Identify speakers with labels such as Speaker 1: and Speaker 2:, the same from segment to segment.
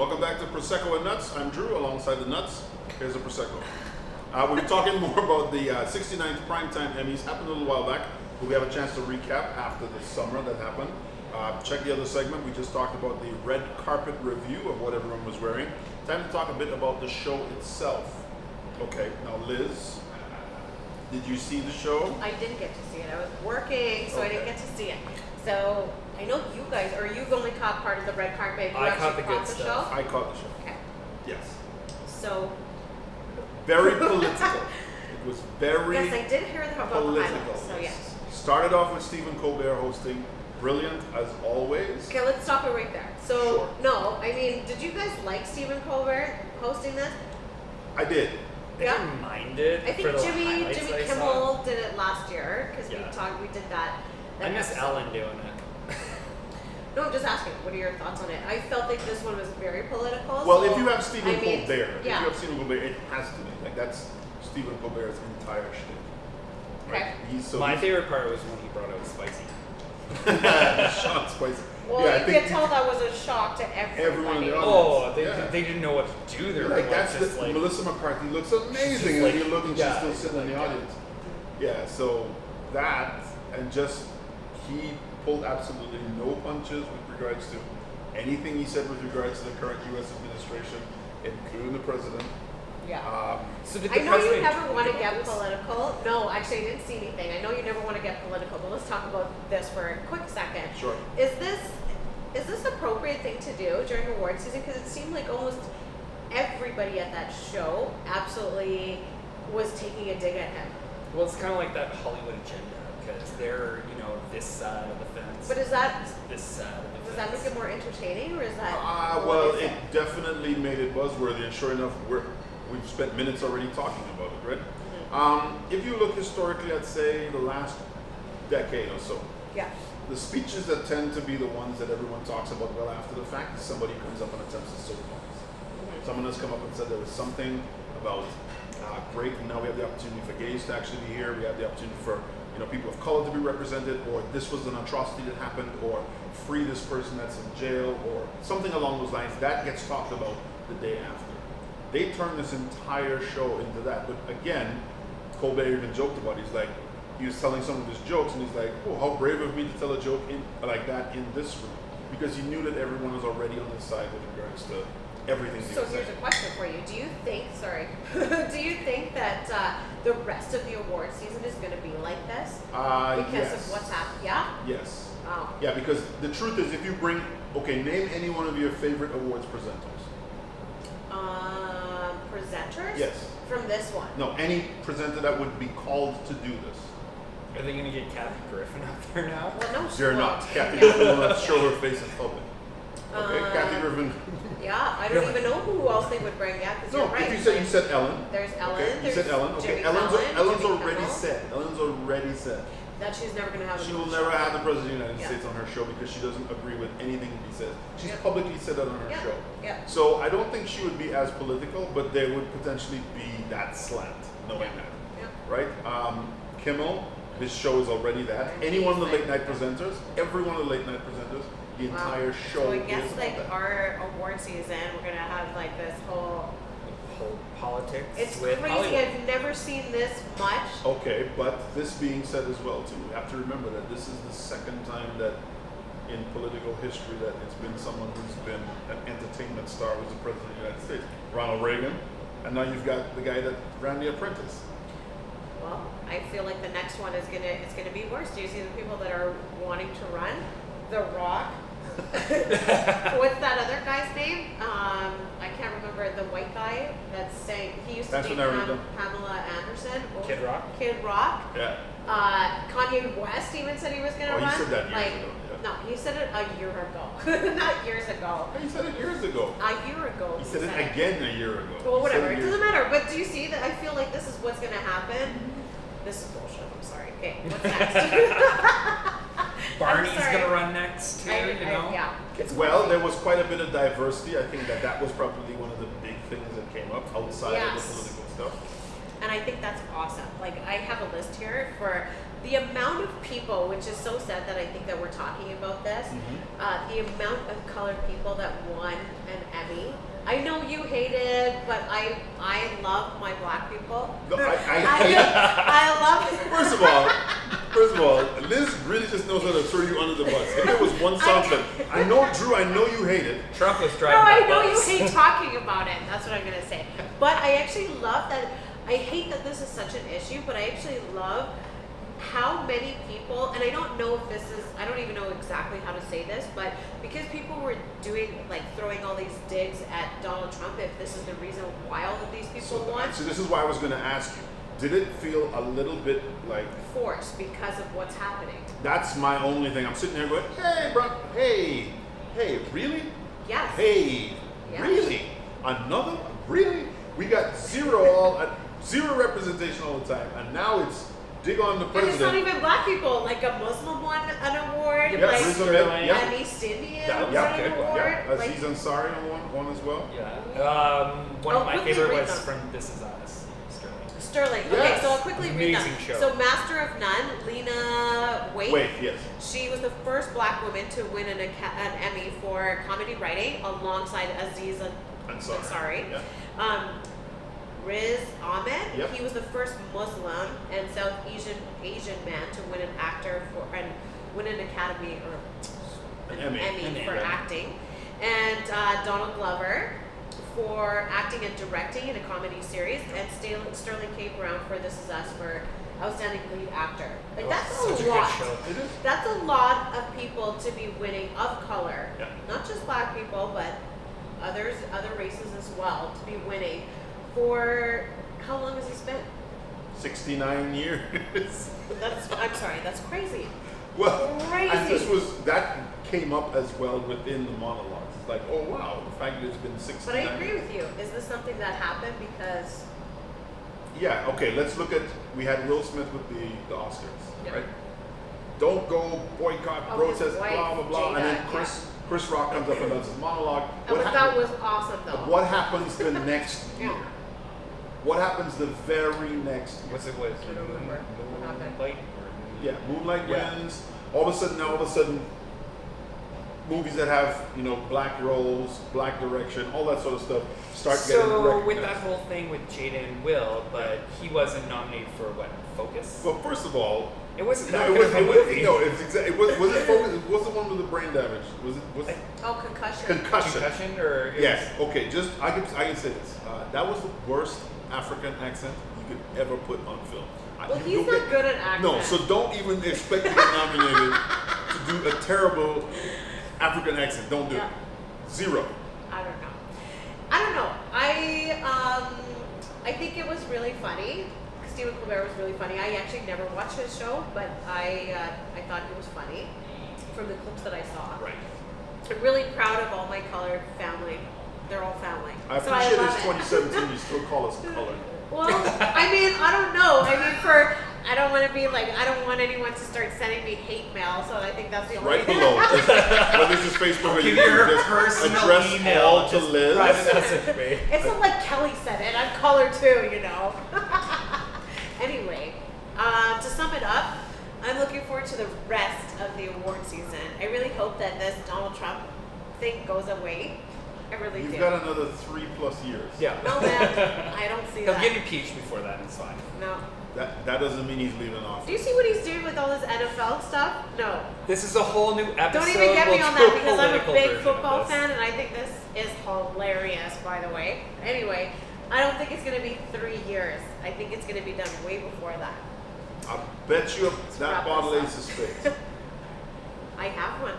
Speaker 1: Welcome back to Prosecco and Nuts. I'm Drew, alongside the Nuts. Here's a Prosecco. We're talking more about the 69th Primetime Emmys. Happened a little while back, but we have a chance to recap after the summer that happened. Check the other segment. We just talked about the red carpet review of what everyone was wearing. Time to talk a bit about the show itself. Okay, now Liz, did you see the show?
Speaker 2: I didn't get to see it. I was working, so I didn't get to see it. So I know you guys, or you've only caught part of the red carpet. You
Speaker 3: I caught the
Speaker 2: actually
Speaker 3: good stuff.
Speaker 2: show?
Speaker 1: I caught the show.
Speaker 2: Okay.
Speaker 1: Yes.
Speaker 2: So.
Speaker 1: Very political. It was very
Speaker 2: Yes, I did hear about the
Speaker 1: political.
Speaker 2: highlights. So yes.
Speaker 1: Started off with Stephen Colbert hosting. Brilliant as always.
Speaker 2: Okay, let's stop it right there. So
Speaker 1: Sure.
Speaker 2: no, I mean, did you guys like Stephen Colbert hosting this?
Speaker 1: I did.
Speaker 3: I
Speaker 2: Yeah.
Speaker 3: didn't mind it.
Speaker 2: I think
Speaker 3: for the
Speaker 2: Jimmy
Speaker 3: highlights I saw.
Speaker 2: Kimmel did it last year because
Speaker 3: Yeah.
Speaker 2: we did that.
Speaker 3: I miss
Speaker 2: episode.
Speaker 3: Ellen doing it.
Speaker 2: No, I'm just asking. What are your thoughts on it? I felt like this one was very political.
Speaker 1: Well,
Speaker 2: so,
Speaker 1: if you have Stephen
Speaker 2: I mean,
Speaker 1: Colbert, if you
Speaker 2: yeah.
Speaker 1: have Stephen Colbert, it has to be. Like, that's Stephen Colbert's entire shtick. Right?
Speaker 2: Okay.
Speaker 3: My favorite part was when he brought out spicy.
Speaker 1: Shot spicy.
Speaker 2: Well,
Speaker 1: yeah, I
Speaker 2: you
Speaker 1: think
Speaker 2: could tell that was a shock to everybody.
Speaker 1: Everyone in the
Speaker 3: Oh,
Speaker 1: audience.
Speaker 3: they didn't know what to do. They were
Speaker 1: like that's
Speaker 3: just
Speaker 1: the,
Speaker 3: like
Speaker 1: Melissa McCarthy looks amazing, and
Speaker 3: like-
Speaker 1: you look and
Speaker 3: yeah,
Speaker 1: she's still sitting in the
Speaker 3: like,
Speaker 1: audience. Yeah, so that and just he pulled absolutely no punches with regards to anything he said with regards to the current U.S. administration, including the president.
Speaker 2: Yeah.
Speaker 3: So did
Speaker 2: I
Speaker 3: the
Speaker 2: know you
Speaker 3: president
Speaker 2: never
Speaker 3: tweet
Speaker 2: want to
Speaker 3: about
Speaker 2: get
Speaker 3: this?
Speaker 2: political. No, actually, I didn't see anything. I know you never want to get political, but let's talk about this for a quick second.
Speaker 1: Sure.
Speaker 2: Is this appropriate thing to do during award season? Because it seemed like almost everybody at that show absolutely was taking a dig at him.
Speaker 3: Well, it's kind of like that Hollywood agenda because they're this side of the fence.
Speaker 2: But is that
Speaker 3: this side of the
Speaker 2: does that
Speaker 3: fence?
Speaker 2: make it more entertaining, or is that?
Speaker 1: Well,
Speaker 2: what is
Speaker 1: it definitely made it buzzworthy, and sure enough, we've spent minutes already talking about it, right?
Speaker 2: Mm-hmm.
Speaker 1: If you look historically, I'd say the last decade or so,
Speaker 2: Yeah.
Speaker 1: the speeches that tend to be the ones that everyone talks about well after the fact is somebody comes up and attempts to soapbox. Someone has come up and said there was something about great, and now we have the opportunity for gays to actually be here. We have the opportunity for people of color to be represented, or this was an atrocity that happened, or free this person that's in jail, or something along those lines. That gets talked about the day after. They turn this entire show into that. But again, Colbert even joked about it. He's like, he was telling some of his jokes, and he's like, "Oh, how brave of me to tell a joke like that in this room," because he knew that everyone was already on his side with regards to everything.
Speaker 2: So here's a question for you. Do you think, do you think that the rest of the award season is going to be like this? Because
Speaker 1: yes.
Speaker 2: of what's happened? Yeah?
Speaker 1: Yes.
Speaker 2: Oh.
Speaker 1: Yeah, because the truth is, if you bring, name any one of your favorite awards presenters.
Speaker 2: Presenters?
Speaker 1: Yes.
Speaker 2: From this one?
Speaker 1: No, any presenter that would be called to do this.
Speaker 3: Are they going to get Kathy Griffin up there now?
Speaker 2: Well, no.
Speaker 1: They're
Speaker 2: well,
Speaker 1: not. Kathy
Speaker 2: yeah.
Speaker 1: Griffin will not show her face in public. Okay, Kathy Griffin.
Speaker 2: Yeah, I don't even know who else they would bring yet, because
Speaker 1: No,
Speaker 2: you're right.
Speaker 1: if you said Ellen.
Speaker 2: There's Ellen.
Speaker 1: Okay, you
Speaker 2: there's
Speaker 1: said Ellen. Okay,
Speaker 2: Jimmy
Speaker 1: Ellen's
Speaker 2: Jimmy
Speaker 1: already
Speaker 2: Kimmel,
Speaker 1: said. Ellen's already said.
Speaker 2: that she's never going to have.
Speaker 1: She
Speaker 2: a
Speaker 1: will
Speaker 2: show.
Speaker 1: never have the president of the United
Speaker 2: Yeah.
Speaker 1: States on her show because she doesn't agree with anything he says. She's
Speaker 2: Yeah.
Speaker 1: publicly said that on her
Speaker 2: Yeah.
Speaker 1: show.
Speaker 2: Yeah.
Speaker 1: So I don't think she would be as political, but there would potentially be that slant, knowing that.
Speaker 2: Yeah.
Speaker 1: Right? Kimmel, his show is already that. Any one of the late night presenters, every one of the late night presenters, the entire show
Speaker 2: So I guess
Speaker 1: is
Speaker 2: like
Speaker 1: about that.
Speaker 2: our award season, we're going to have like this whole.
Speaker 3: Whole politics
Speaker 2: It's
Speaker 3: with
Speaker 2: crazy.
Speaker 3: Hollywood.
Speaker 2: I've never seen this much.
Speaker 1: Okay, but this being said as well too, we have to remember that this is the second time that in political history that it's been someone who's been an entertainment star who's the president of the United States. Ronald Reagan, and now you've got the guy that ran The Apprentice.
Speaker 2: Well, I feel like the next one is gonna be worse. Do you see the people that are wanting to run? The Rock. What's that other guy's name? I can't remember. The white guy that's saying he used to
Speaker 1: That's
Speaker 2: date
Speaker 1: what I remember.
Speaker 2: Pamela Anderson.
Speaker 3: Kid Rock?
Speaker 2: Kid Rock.
Speaker 1: Yeah.
Speaker 2: Kanye West even said he was gonna
Speaker 1: Oh, he
Speaker 2: run.
Speaker 1: said that years
Speaker 2: like,
Speaker 1: ago, yeah.
Speaker 2: No, he said it a year ago. Not years ago.
Speaker 1: He said it years ago.
Speaker 2: A year ago.
Speaker 1: He said it again a year ago.
Speaker 2: Well,
Speaker 1: He said
Speaker 2: whatever. It
Speaker 1: years
Speaker 2: doesn't
Speaker 1: ago.
Speaker 2: matter. But do you see that? I feel like this is what's going to happen. This is bullshit. I'm sorry. Okay, what's next?
Speaker 3: Barney's
Speaker 2: sorry.
Speaker 3: going to run next, too,
Speaker 2: yeah.
Speaker 1: Well, there was quite a bit of diversity. I think that was probably one of the big things that came up outside of the
Speaker 2: Yes.
Speaker 1: political stuff.
Speaker 2: And I think that's awesome. Like, I have a list here for the amount of people, which is so sad that I think that we're talking about this, the amount of colored people that won an Emmy. I know you hate it, but I love my black people.
Speaker 1: No,
Speaker 2: I love it.
Speaker 1: First of all, Liz really just knows how to throw you under the bus. If there was one song that I know, Drew, I know you hate it.
Speaker 3: Trump was
Speaker 2: No,
Speaker 3: driving
Speaker 2: I
Speaker 3: that
Speaker 2: know
Speaker 3: bus.
Speaker 2: you hate talking about it. That's what I'm gonna say. But I actually love that. I hate that this is such an issue, but I actually love how many people, and I don't know if this is, I don't even know exactly how to say this, but because people were doing, like, throwing all these digs at Donald Trump, if this is the reason why all of these people won.
Speaker 1: So this is why I was going to ask you. Did it feel a little bit like
Speaker 2: Forced because of what's happening.
Speaker 1: that's my only thing? I'm sitting there going, hey, bro, hey, really?
Speaker 2: Yes.
Speaker 1: Hey,
Speaker 2: Yeah.
Speaker 1: really? Another? Really? We got zero representation all the time, and now it's dig on the
Speaker 2: And
Speaker 1: president.
Speaker 2: it's not even black people. Like a Muslim won an award.
Speaker 1: Yeah,
Speaker 2: like
Speaker 1: Rizzo Med- yeah.
Speaker 2: an East Indian
Speaker 3: That was
Speaker 2: won
Speaker 3: a
Speaker 2: an
Speaker 3: good one.
Speaker 2: award.
Speaker 1: Yeah,
Speaker 2: like,
Speaker 1: Aziz Ansari on one as well.
Speaker 3: Yeah. One of my
Speaker 2: quickly
Speaker 3: favorite
Speaker 2: read
Speaker 3: was
Speaker 2: them.
Speaker 3: from This Is Us, Sterling.
Speaker 2: Sterling. Okay,
Speaker 1: Yes.
Speaker 2: so I'll quickly read them.
Speaker 3: Amazing show.
Speaker 2: So Master of None, Lena Waithe.
Speaker 1: Wait, yes.
Speaker 2: She was the first black woman to win an Emmy for comedy writing alongside Aziz Ansari.
Speaker 1: Yeah.
Speaker 2: Riz Ahmed.
Speaker 1: Yep.
Speaker 2: He was the first Muslim and South Asian man to win an actor for and win an Academy or
Speaker 1: An Emmy.
Speaker 2: for
Speaker 3: Yeah.
Speaker 2: acting. And Donald Glover for acting and directing in a comedy series, and Sterling K. Brown for This Is Us for outstanding lead actor. Like that's
Speaker 3: Such
Speaker 2: a
Speaker 3: a
Speaker 2: lot.
Speaker 3: good show.
Speaker 1: It is.
Speaker 2: That's a lot of people to be winning of color,
Speaker 1: Yeah.
Speaker 2: not just black people, but other races as well to be winning. For how long has he spent?
Speaker 1: 69 years.
Speaker 2: I'm sorry, that's crazy.
Speaker 1: Well,
Speaker 2: Crazy.
Speaker 1: and that came up as well within the monologues. It's like, oh wow, the fact that it's been 69.
Speaker 2: But I agree with you. Is this something that happened because?
Speaker 1: Yeah. Okay. Let's look at. We had Will Smith with the Oscars,
Speaker 2: Yeah.
Speaker 1: right? Don't go boycott,
Speaker 2: Oh, his
Speaker 1: protest,
Speaker 2: wife,
Speaker 1: blah blah blah, and then
Speaker 2: Jada,
Speaker 1: Chris Rock comes up and does his monologue.
Speaker 2: That was awesome though.
Speaker 1: What happens the next year?
Speaker 2: Yeah.
Speaker 1: What happens the very next year?
Speaker 3: What's it was?
Speaker 2: I don't remember what happened.
Speaker 3: Moonlight?
Speaker 1: Yeah, Moonlight
Speaker 3: Yeah.
Speaker 1: wins. All of a sudden, movies that have black roles, black direction, all that sort of stuff start getting
Speaker 3: So
Speaker 1: recognized.
Speaker 3: with that whole thing with Jada and Will, but he wasn't nominated for what? Focus?
Speaker 1: Well, first of all,
Speaker 3: It wasn't
Speaker 1: no,
Speaker 3: that
Speaker 1: it
Speaker 3: good
Speaker 1: was,
Speaker 3: of a
Speaker 1: it was,
Speaker 3: movie.
Speaker 1: no, it's exactly. Was it focus? It was the one with the brain damage. Was it
Speaker 2: Oh, concussion.
Speaker 1: concussion?
Speaker 3: Concussion or it
Speaker 1: Yes. Okay. Just I can say this. That was the worst African accent you could ever put on film.
Speaker 2: Well,
Speaker 1: You
Speaker 2: he's
Speaker 1: don't
Speaker 2: not good at accents.
Speaker 1: No, so don't even expect to get nominated to do a terrible African accent. Don't do
Speaker 2: Yeah.
Speaker 1: it. Zero.
Speaker 2: I don't know. I think it was really funny. Stephen Colbert was really funny. I actually never watched his show, but I thought it was funny from the clips that I saw.
Speaker 1: Right.
Speaker 2: I'm really proud of all my colored family. They're all family.
Speaker 1: I
Speaker 2: So
Speaker 1: appreciate
Speaker 2: love
Speaker 1: it's
Speaker 2: it.
Speaker 1: 2017. You still call us colored.
Speaker 2: Well, I mean, I don't know. I don't want to be like, I don't want anyone to start sending me hate mail, so I think that's the only
Speaker 1: Right
Speaker 2: thing.
Speaker 1: below. Whether this is Facebook or
Speaker 3: Give
Speaker 1: YouTube,
Speaker 3: your
Speaker 1: just
Speaker 3: personal
Speaker 1: address
Speaker 3: email.
Speaker 1: all to
Speaker 3: Just
Speaker 1: Liz.
Speaker 3: private message me.
Speaker 2: It's not like Kelly said it. I'm colored too, Anyway, to sum it up, I'm looking forward to the rest of the award season. I really hope that this Donald Trump thing goes away. I really
Speaker 1: You've
Speaker 2: do.
Speaker 1: got another 3+ years.
Speaker 3: Yeah.
Speaker 2: No, man, I don't see
Speaker 3: He'll
Speaker 2: that.
Speaker 3: get impeached before that, it's fine.
Speaker 2: No.
Speaker 1: That doesn't mean he's leaving
Speaker 2: Do
Speaker 1: office.
Speaker 2: you see what he's doing with all this NFL stuff? No.
Speaker 3: This is a whole new episode.
Speaker 2: Don't even get me
Speaker 3: We'll
Speaker 2: on
Speaker 3: do
Speaker 2: that
Speaker 3: a
Speaker 2: because I'm a
Speaker 3: political
Speaker 2: big
Speaker 3: version of
Speaker 2: football
Speaker 3: this.
Speaker 2: fan and I think this is hilarious, by the way. Anyway, I don't think it's going to be 3 years. I think it's going to be done way before that.
Speaker 1: I bet you that
Speaker 2: wrap
Speaker 1: bottle
Speaker 2: this
Speaker 1: ace is fake.
Speaker 2: I have one.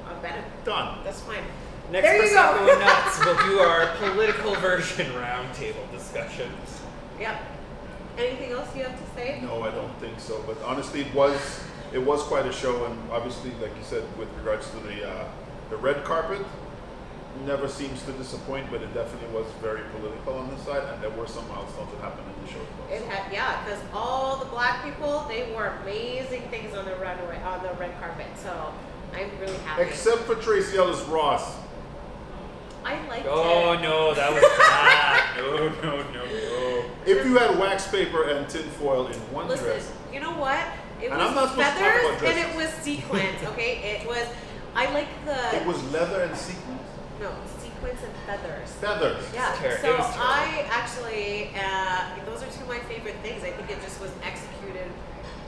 Speaker 2: I'll bet it.
Speaker 1: Done.
Speaker 2: That's fine.
Speaker 3: Next
Speaker 2: There you
Speaker 3: Prosecco
Speaker 2: go.
Speaker 3: Nuts, we'll do our political version roundtable discussions.
Speaker 2: Yep. Anything else you have to say?
Speaker 1: No, I don't think so. But honestly, it was quite a show, and obviously, like you said, with regards to the red carpet, never seems to disappoint. But it definitely was very political on this side, and there were some milestones that happened in the show as well.
Speaker 2: It had, yeah, because all the black people, they wore amazing things on the runway, on the red carpet. So I'm really happy.
Speaker 1: Except for Tracy Ellis Ross.
Speaker 2: I liked
Speaker 3: Oh
Speaker 2: it.
Speaker 3: no, that was bad. No.
Speaker 1: If you had wax paper and tin foil in one
Speaker 2: Listen,
Speaker 1: dress,
Speaker 2: you know what? It
Speaker 1: And
Speaker 2: was
Speaker 1: I'm not supposed to talk
Speaker 2: feathers
Speaker 1: about
Speaker 2: and
Speaker 1: dresses.
Speaker 2: it was sequins. Okay, it was. I like the
Speaker 1: It was leather and sequins.
Speaker 2: no sequins and feathers.
Speaker 1: Feathers.
Speaker 2: Yeah.
Speaker 3: It was
Speaker 2: So
Speaker 3: terrible.
Speaker 2: I actually those are two of my favorite things. I think it just was executed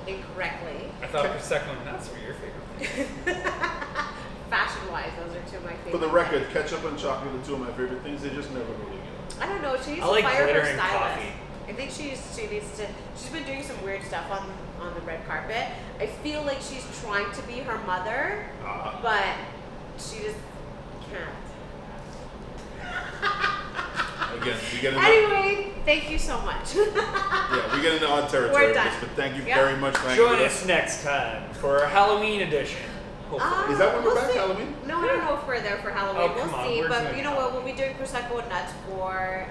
Speaker 2: incorrectly.
Speaker 3: I thought Prosecco and nuts were your favorite thing.
Speaker 2: Fashion-wise, those are two of my favorite.
Speaker 1: For the record, ketchup and chocolate are two of my favorite things. They just never really get
Speaker 2: I don't know. She needs
Speaker 3: I
Speaker 2: to
Speaker 3: like
Speaker 2: fire
Speaker 3: glitter
Speaker 2: her
Speaker 3: in
Speaker 2: stylist.
Speaker 3: coffee.
Speaker 2: I think she needs to. She's been doing some weird stuff on the red carpet. I feel like she's trying to be her mother, but she just can't.
Speaker 1: Again, we get into
Speaker 2: Anyway, thank you so much.
Speaker 1: we get into odd territory.
Speaker 2: We're done.
Speaker 1: But thank you
Speaker 2: Yep.
Speaker 1: very much. Thank you.
Speaker 3: Join us next time for our Halloween edition. Hopefully.
Speaker 1: Is that when we're back,
Speaker 2: see.
Speaker 1: Halloween?
Speaker 2: No, I don't know if we're there for Halloween.
Speaker 3: Oh,
Speaker 2: we'll
Speaker 3: come on,
Speaker 2: see.
Speaker 3: we're
Speaker 2: But
Speaker 3: doing
Speaker 2: you know what?
Speaker 3: Halloween.
Speaker 2: We'll be doing Prosecco and nuts for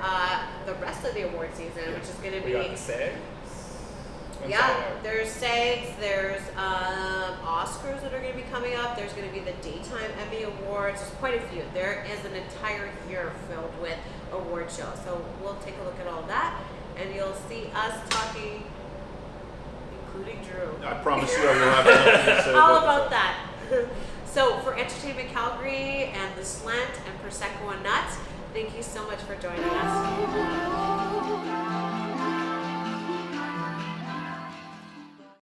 Speaker 2: the rest of the award season, which is going to
Speaker 3: We got
Speaker 2: be.
Speaker 3: the SAG. When's
Speaker 2: Yeah,
Speaker 3: that out?
Speaker 2: there's SAGs, there's Oscars that are going to be coming up. There's going to be the Daytime Emmy Awards. There's quite a few. There is an entire year filled with award shows. So we'll take a look at all that, and you'll see us talking, including Drew,
Speaker 1: I promise you I will have something to say
Speaker 2: all
Speaker 1: about
Speaker 2: about that. So for Entertainment Calgary and The Slant and Prosecco and Nuts, thank you so much for joining us.